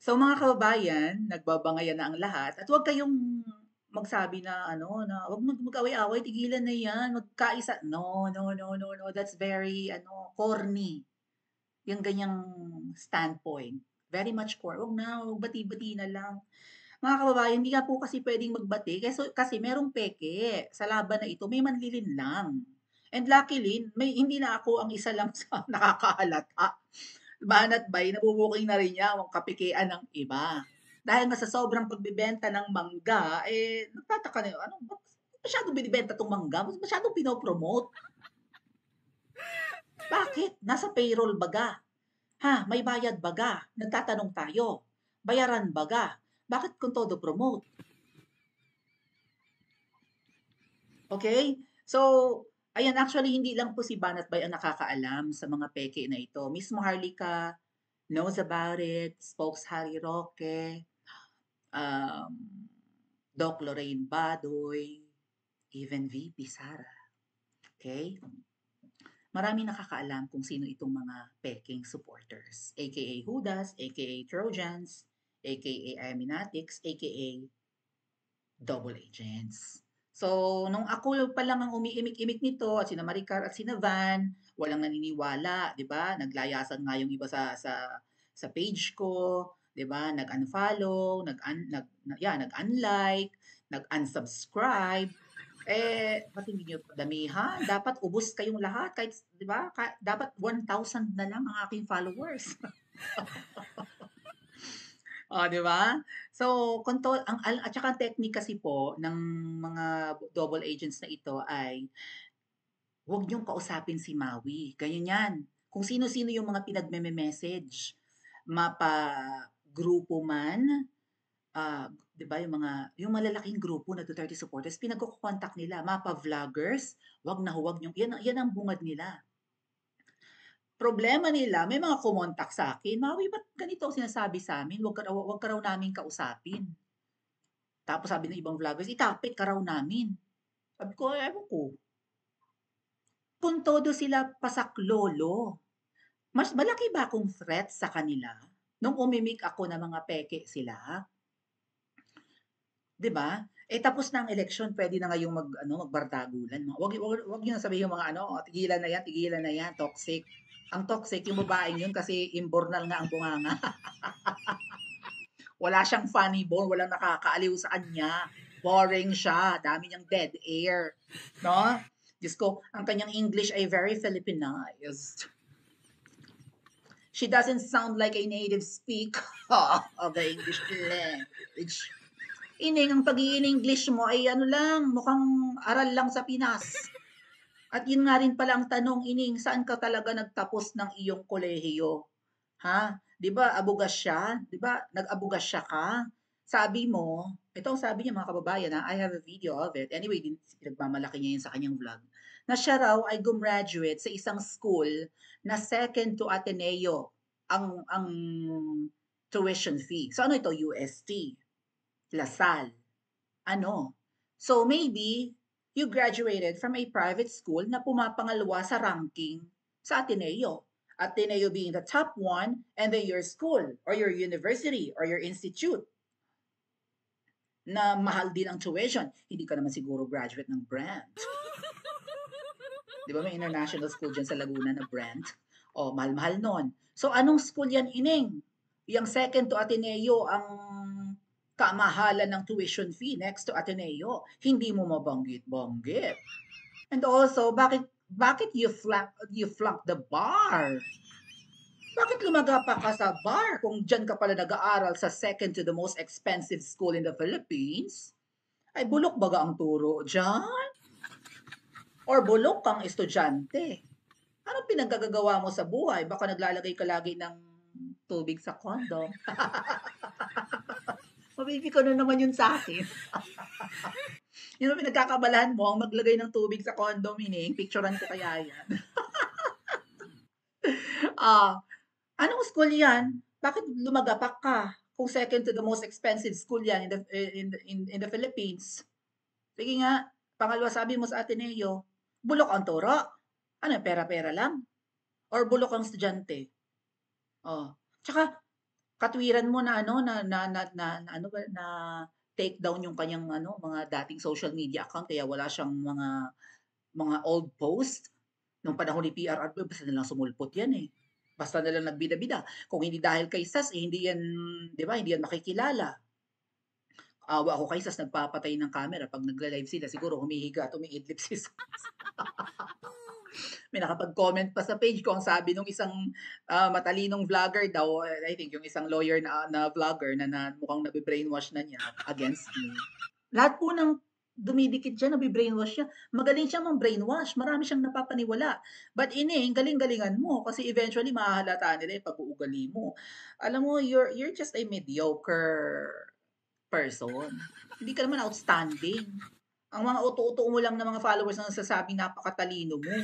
So mga kababayan, nagbabangayan na ang lahat at huwag kayong magsabi na ano, na huwag mag-away-away, tigilan na 'yan, magkaisa no, no, no, no, no, that's very corny, yung ganyang standpoint. Very much huwag na, huwag bati-bati na lang. Mga kababayan, hindi nga po kasi puwedeng magbati kasi merong peke sa laban na ito, may manlilin lang. And luckily, hindi na ako ang isa lang sa nakakahalata. Banat bay nabubuking na rin niya ang kapikian ng iba. Dahil nga sa sobrang pagbebenta ng mangga, nagtataka na ano, ba't masyadong binibenta 'tong mangga, ba't masyadong pino-promote? Bakit? Nasa payroll baga. Ha, may bayad baga? Nagtatanong tayo. Bayaran baga? Bakit kung todo promote? Okay? So, ayan actually hindi lang po si Banat Bay ang nakakaalam sa mga peke na ito. Mismo Harlika knows about it, Spokes Harry Roque, um, Doc Lorraine Badoy, even VP Sara. Okay? Maraming nakakaalam kung sino itong mga peking supporters, aka Hudas, aka Trojans, aka Aminatics, aka double agents. So, nung ako pa lang ang umiimik-imik nito at sina Maricar at sina Van, walang naniniwala, 'di ba? Naglayasan nga yung iba sa page ko, 'di ba? Nag-unfollow, nag-unlike, nag-unsubscribe. Ba't hindi niyo damihan? Dapat ubos kayong lahat kahit, 'di ba? Dapat 1,000 na lang ang aking followers. Oh, 'di ba? So, at saka ang technique kasi po ng mga double agents na ito ay huwag niyong kausapin si Maui, ganyan 'yan. Kung sino-sino yung mga pinagmeme-message, mapa-grupo man, 'di ba yung malalaking grupo na Duterte supporters, pinagko-contact nila, mapa-vloggers, huwag niyong 'yan ang bungad nila. Problema nila, may mga kumontak sa akin, "Maui, ba't ganito ang sinasabi sa'min, wag ka raw naming kausapin." Tapos sabi ng ibang vloggers, "Itapik ka raw namin." Sabi ko, "Ewan ko." Kung todo sila pasaklolo, mas malaki ba akong threat sa kanila nung umimik ako na mga peke sila? 'Di ba? Tapos na ang eleksyon, puwede na ngayong magbardagulan. Wag niyo na sabihin yung mga tigilan na yan, toxic. Ang toxic yung babaeng yun kasi imbornal nga ang bunganga. Wala siyang funny bone, walang nakakaaliw sa kanya. Boring siya, dami niyang dead air, 'no? Diyos ko, ang kanyang English ay very Filipinized. She doesn't sound like a native speaker of the English language. Ining, ang pag-i-English mo ay ano lang, mukhang aral lang sa Pinas. At yun nga rin pala ang tanong, Ining, saan ka talaga nagtapos ng iyong kolehiyo? Ha? 'Di ba abugas siya? 'Di ba nag-abugasya ka? Sabi mo, ito ang sabi niya mga kababayan, I have a video of it. Anyway, pinagmamalaki niya yun sa kanyang vlog. Na siya raw ay gumraduate sa isang school na second to Ateneo ang tuition fee. So ano ito? UST, LaSalle, ano? So maybe you graduated from a private school na pumapangalwa sa ranking sa Ateneo. Ateneo being the top one, and then your school or your university or your institute na mahal din ang tuition. Hindi ka naman siguro graduate ng Brand. Di ba may international school dyan sa Laguna na Brand? O, mahal-mahal nun. So, anong school yan, Ining? Yung second to Ateneo ang kamahalan ng tuition fee next to Ateneo. Hindi mo mabanggit-banggit. And also, bakit you flunk the bar? Bakit lumaga pa ka sa bar kung dyan ka pala nag-aaral sa second to the most expensive school in the Philippines? Ay, bulok baga ang turo dyan? Or bulok kang estudyante? Anong pinagagagawa mo sa buhay? Baka naglalagay ka lagi ng tubig sa condom. Mabibi ko na naman yun sa akin. Yun ang pinagkakabalahan mo, ang maglagay ng tubig sa condom, Ining. Picturean ko kaya yan. Anong school yan? Bakit lumagapak ka? Kung second to the most expensive school yan in the Philippines. Sige nga, pangalawa sabi mo sa Ateneo, bulok ang turo. Ano, pera-pera lang? Or bulok ang estudyante? Oh. Tsaka, Katwiran mo na ano, na ano ba, na take down yung kanyang ano, mga dating social media account kaya wala siyang mga old post nung panahon ni PRRD basta na lang sumulpot yan, eh. Basta na lang nagbida-bida. Kung hindi dahil kay Sas, eh, hindi yan, 'di ba, hindi yan makikilala. Awa ako kay Sas nagpapatay ng camera 'pag nagla-live sila siguro humihiga at umiidlip si Sas. May nakapag-comment pa sa page ko ang sabi nung isang, matalinong vlogger daw, I think yung isang lawyer na vlogger na mukhang nabe-brainwash na niya against me. Lahat po ng dumidikit diyan nabe-brainwash siya. Magaling siyang mang-brainwash, marami siyang napapaniwala. But ining, galing-galingan mo kasi eventually mahahalata nila yung pag-uugali mo. Alam mo, you're just a mediocre person. Hindi ka naman outstanding. Ang mga uto-uto mo lang na mga followers na nagsasabing napakatalino mo.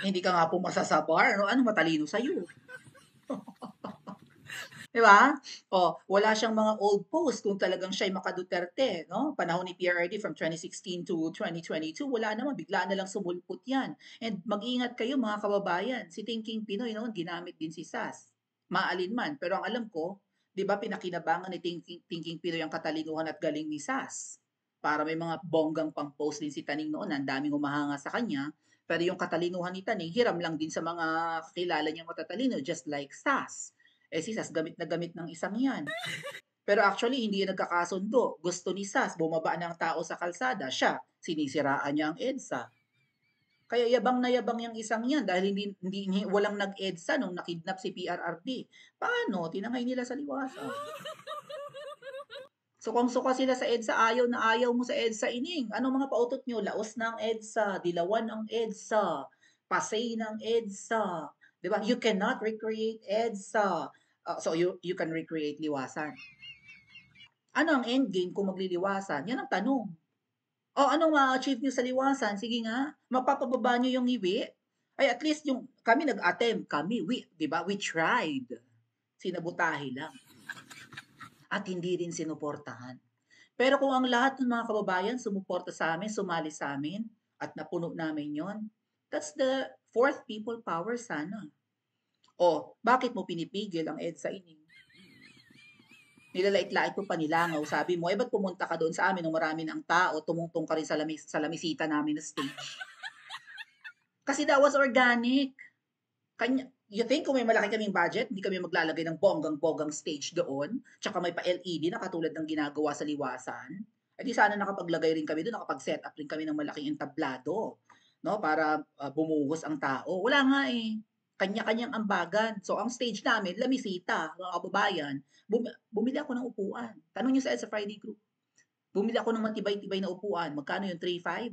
Hindi ka nga pumasa sa bar, no? Ano matalino sa'yo? Di ba? Wala siyang mga old post kung talagang siya'y maka-Duterte, no? Panahon ni PRRD from 2016 to 2022, wala naman, bigla na lang sumulpot yan. And mag-ingat kayo mga kababayan, si Thinking Pinoy noon ginamit din si SAS. Maalinman, pero ang alam ko, di ba pinakinabangan ni Thinking Pinoy ang katalinuhan at galing ni SAS? Para may mga bonggang pang-post din si Taning noon, ang daming humahanga sa kanya, pero yung katalinuhan ni Taning, hiram lang din sa mga kakilala niyang matatalino, just like SAS. Eh si Sas gamit na gamit ng isang yan. Pero actually, hindi yan nagkakasundo. Gusto ni Sas, bumaba ng tao sa kalsada. Siya, sinisiraan niya ang EDSA. Kaya yabang na yabang yung isang yan dahil walang nag-EDSA nung nakidnap si PRRD. Paano? Tinangay nila sa liwasan. Sukang-suka sila sa EDSA, ayaw na ayaw mo sa EDSA ining. Anong mga pautot nyo? Laos na ang EDSA, dilawan ang EDSA, pasay ng EDSA. Di ba? You cannot recreate EDSA. So you can recreate liwasan. Ano ang endgame kung magliliwasan? Yan ang tanong. Anong ma-achieve nyo sa liwasan? Sige nga, mapapababa nyo yung iwi? Ay, at least yung kami nag-attempt, di ba? We tried. Sinabutahe lang. At hindi rin sinuportahan. Pero kung ang lahat ng mga kababayan sumuporta sa amin, sumali sa amin, at napuno namin yon, that's the fourth people power sana. Bakit mo pinipigil ang EDSA ining? Nilalait-lait mo pa nilangaw. Sabi mo, ba't pumunta ka doon sa amin nung marami ng tao, tumungtong ka rin sa lamisita namin na stage? Kasi that was organic. You think kung may malaki kaming budget, hindi kami maglalagay ng bonggang-bonggang stage doon, tsaka may pa-LED na katulad ng ginagawa sa liwasan, di sana nakapaglagay rin kami doon, nakapag-set up rin kami ng malaking entablado, no, para bumuhos ang tao. Wala nga eh. Kanya-kanyang ambagan. So, ang stage namin, lamisita, mga kababayan, bumili ako ng upuan. Tanong nyo sa EDSA Friday Group. Bumili ako ng matibay-tibay na upuan. Magkano yung 3,500?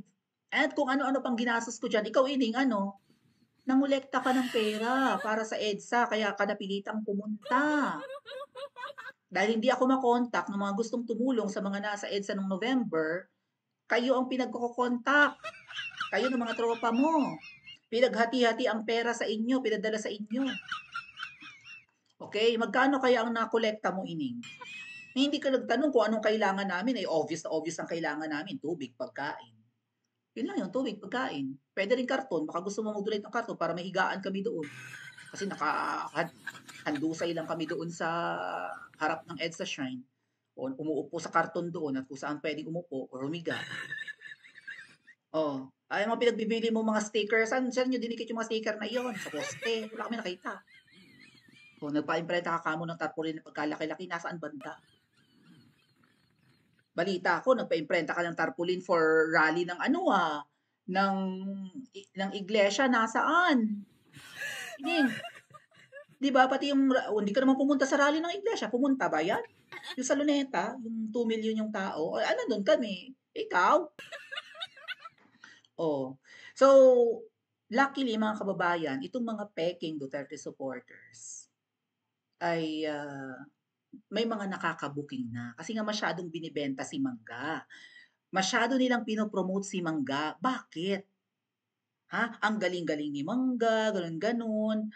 At kung ano-ano pang ginastos ko dyan, ikaw ining nangolekta ka ng pera para sa EDSA, kaya ka napilitang pumunta. Dahil hindi ako makontak ng mga gustong tumulong sa mga nasa EDSA noong November, kayo ang pinagkukontak. Kayo ng mga tropa mo. Pinaghati-hati ang pera sa inyo, pinadala sa inyo. Okay, magkano kaya ang nakolekta mo ining? Hindi ka nagtanong kung anong kailangan namin, obvious na obvious ang kailangan namin, tubig, pagkain. Yun lang yun, tubig, pagkain. Pwede rin karton, baka gusto mo mag-donate ng karton para mahigaan kami doon. Kasi handusay lang kami doon sa harap ng EDSA Shrine. Umuupo sa karton doon at kung saan pwedeng umupo o humiga. Ay mga pinagbibili mo mga stickers, saan nyo dinikit yung mga sticker na iyon? Sa poste, wala kami nakita. Nagpa-imprenta ka kamo ng tarpaulin na pagkalaki-laki, nasaan banda? Balita ko, nagpa-imprenta ka ng tarpaulin for rally ng ng iglesia, nasaan? Ining, di ba, pati hindi ka naman pumunta sa rally ng iglesia, pumunta ba yan? Yung sa Luneta, yung 2 million yung tao, doon kami, ikaw? So, luckily mga kababayan, itong mga peking Duterte supporters ay may mga nakakabuking na. Kasi nga masyadong binibenta si Mangga. Masyado nilang pinopromote si Mangga. Bakit? Ang galing-galing ni Mangga, ganun-ganun.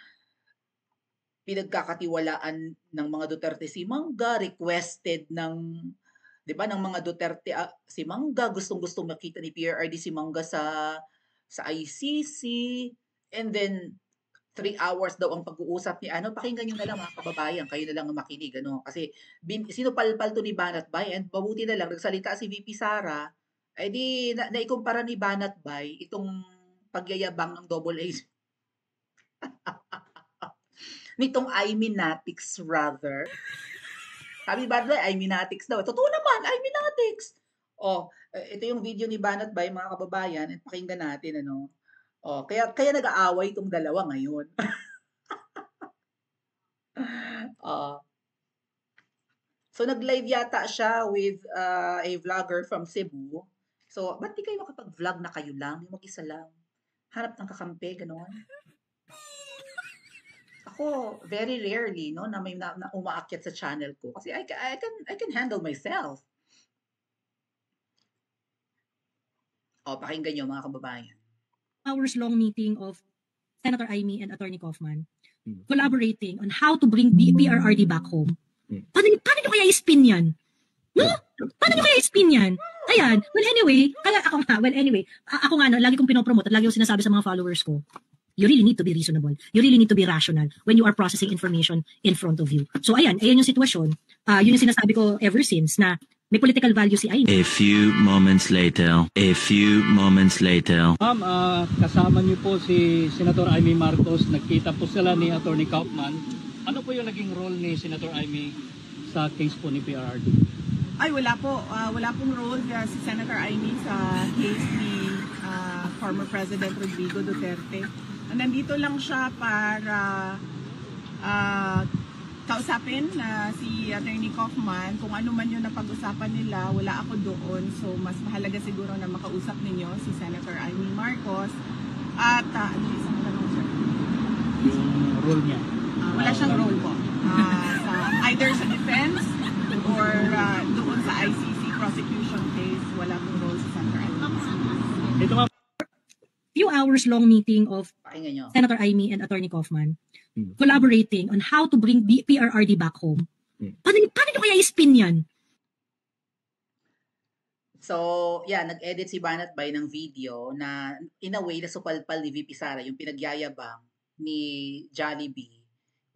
Pinagkakatiwalaan ng mga Duterte si Mangga, requested ng, di ba, ng mga Duterte si Mangga, gustong-gustong makita ni PRRD si Mangga sa ICC. And then, 3 hours daw ang pag-uusap ni ano, pakinggan niyo na lang mga kababayan, kayo na lang ang makinig ano, kasi sinupalpal 'to ni Banat Bay and mabuti na lang nagsalita si VP Sara, eh di naikumpara ni Banat Bay itong pagyayabang ng double A nitong Iminatics rather. Sabi ni Banat Bay, Iminatics daw. Totoo naman, Iminatics. Oh, ito yung video ni Banat Bay mga kababayan, at pakinggan natin ano. Oh, kaya nag-aaway itong dalawa ngayon. Oh. So, nag-live yata siya with a vlogger from Cebu. So, ba't di kayo makapag-vlog na kayo lang? Yung mag-isa lang. Hanap ng kakampi, gano'n. Ako, very rarely, no, na may na umaakyat sa channel ko. Kasi I can handle myself. O, pakinggan nyo, mga kababayan. Hours-long meeting of Senator Amy and Attorney Kaufman collaborating on how to bring PRRD back home. Paano nyo kaya i-spin yan? No? Paano nyo kaya i-spin yan? Ayan. Well, anyway, ako nga, no, lagi kong pinopromote at lagi kong sinasabi sa mga followers ko, you really need to be reasonable. You really need to be rational when you are processing information in front of you. So, ayan yung sitwasyon. Yun yung sinasabi ko ever since na may political value si Amy. A few moments later. Ma'am, kasama niyo po si Senator Amy Marcos. Nagkita po sila ni Attorney Kaufman. Ano po yung naging role ni Senator Amy sa case po ni PRRD? Ay, wala po. Wala pong role si Senator Amy sa case ni former President Rodrigo Duterte. Nandito lang siya para kausapin si Attorney Kaufman. Kung ano man yung napag-usapan nila, wala ako doon. So, mas mahalaga siguro na makausap ninyo si Senator Amy Marcos. At, ano yung isang tanong, sir? Yung role niya? Wala siyang role po. Either sa defense or doon sa ICC prosecution case, wala pong role si Senator Amy. Ito nga. Few hours long meeting of Pakinggan nyo. Senator Amy and Attorney Kaufman collaborating on how to bring PRRD back home. Paano nyo kaya i-spin yan? So, yeah, nag-edit si Banat Bay ng video na in a way na supalpal ni VP Sara, yung pinagyayabang ni Jollibee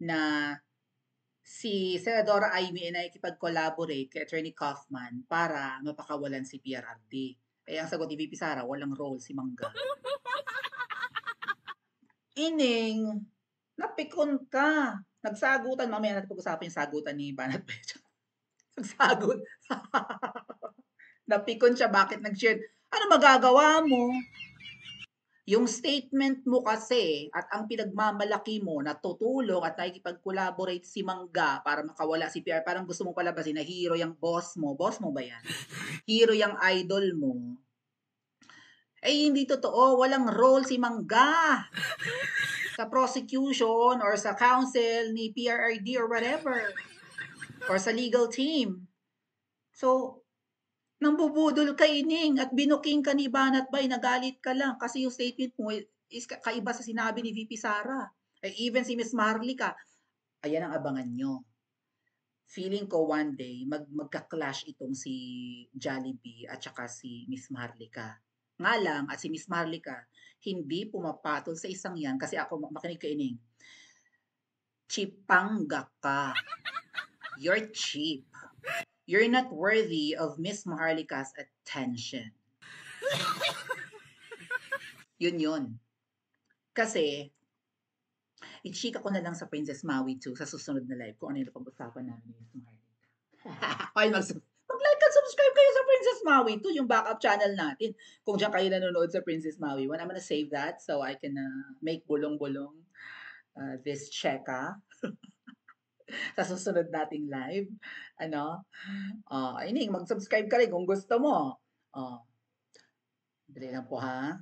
na si Senadora Amy ay nakikipag-collaborate kay Attorney Kaufman para mapakawalan si PRRD. Eh, ang sagot ni VP Sara, walang role si Mangga. Ining, napikon ka. Nagsagutan. Mamaya natin pag-usapan yung sagutan ni Banat Bay. Nagsagot. Napikon siya. Bakit nag-share? Ano magagawa mo? Yung statement mo kasi at ang pinagmamalaki mo na tutulong at nakikipag-collaborate si Mangga para makawala si PR. Parang gusto mo palabasin na hero yung boss mo. Boss mo ba yan? Hero yung idol mo. Eh, hindi totoo. Walang role si Mangga sa prosecution or sa counsel ni PRRD or whatever. Or sa legal team. So, nambubudol ka ining at binuking ka ni Banat Bay, nagalit ka lang kasi yung statement mo is kaiba sa sinabi ni VP Sara. Even si Miss Marlica, ayan ang abangan nyo. Feeling ko one day, magka-clash itong si Jollibee at saka si Miss Marlica. Nga lang, at si Miss Marlica, hindi pumapatol sa isang yan kasi ako, makinig ka ining, chipangga ka. You're cheap. You're not worthy of Miss Maharlika's attention. Yun. Kasi, i-chika ko na lang sa Princess Maui 2 sa susunod na live kung ano yung pag-usapan namin ni Miss Maharlika. Ay, mag-like at subscribe kayo sa Princess Maui 2, yung backup channel natin. Kung dyan kayo nanonood sa Princess Maui 1, I'm gonna save that so I can make bulong-bulong this cheka. Sa susunod nating live. Ano? Ining, mag-subscribe ka rin kung gusto mo. Dali lang po ha.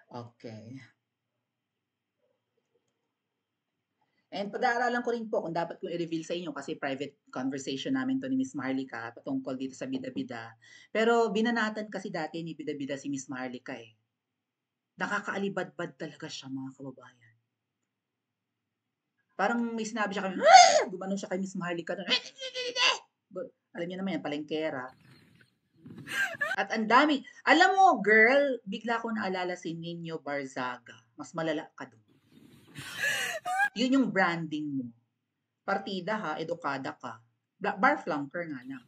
Okay. And pag-aaralan ko rin po kung dapat kong i-reveal sa inyo kasi private conversation namin to ni Miss Maharlika patungkol dito sa bida-bida. Pero binanatan kasi dati ni bida-bida si Miss Maharlika eh. Nakakaalibad-bad talaga siya mga kababayan. Parang may sinabi siya kami, gumanon siya kay Miss Maharlika. Alam niyo naman yan, palengkera. At ang dami. Alam mo, girl, bigla ko naalala si Nino Barzaga. Mas malala ka doon. Yun yung branding mo. Partida ha, edukada ka. Bar flanker nga lang.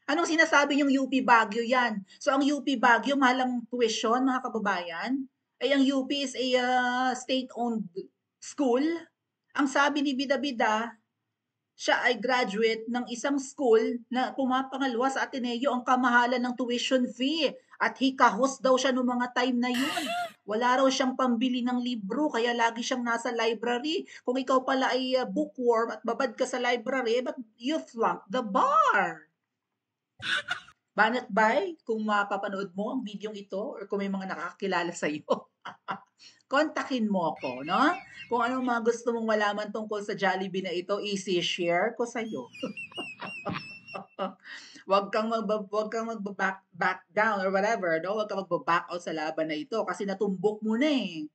Anong sinasabi yung UP Baguio yan? So, ang UP Baguio, malang tuition, mga kababayan. Ay, ang UP is a state-owned school. Ang sabi ni Bida-Bida, siya ay graduate ng isang school na pumapangalwa sa Ateneo ang kamahalan ng tuition fee. At hikahos daw siya noong mga time na yun. Wala raw siyang pambili ng libro, kaya lagi siyang nasa library. Kung ikaw pala ay bookworm at babad ka sa library, but you flunk the bar. Banat bay, kung mapapanood mo ang video ito or kung may mga nakakilala sa iyo, kontakin mo ako, no? Kung anong mga gusto mong malaman tungkol sa Jollibee na ito, easy share ko sa iyo. Wag kang back down or whatever, no? Wag kang magba-back out sa laban na ito kasi natumbok mo na eh.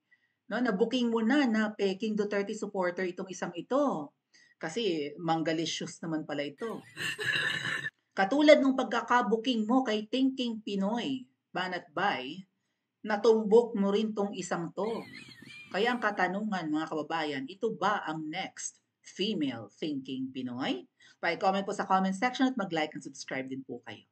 No, na-booking mo na peking Duterte supporter itong isang ito. Kasi mangalicious naman pala ito. Katulad ng pagkakabuking mo kay Thinking Pinoy, Banat Bay, natumbok mo rin tong isang to. Kaya ang katanungan, mga kababayan, ito ba ang next female Thinking Pinoy? Pa-comment po sa comment section at mag-like and subscribe din po kayo.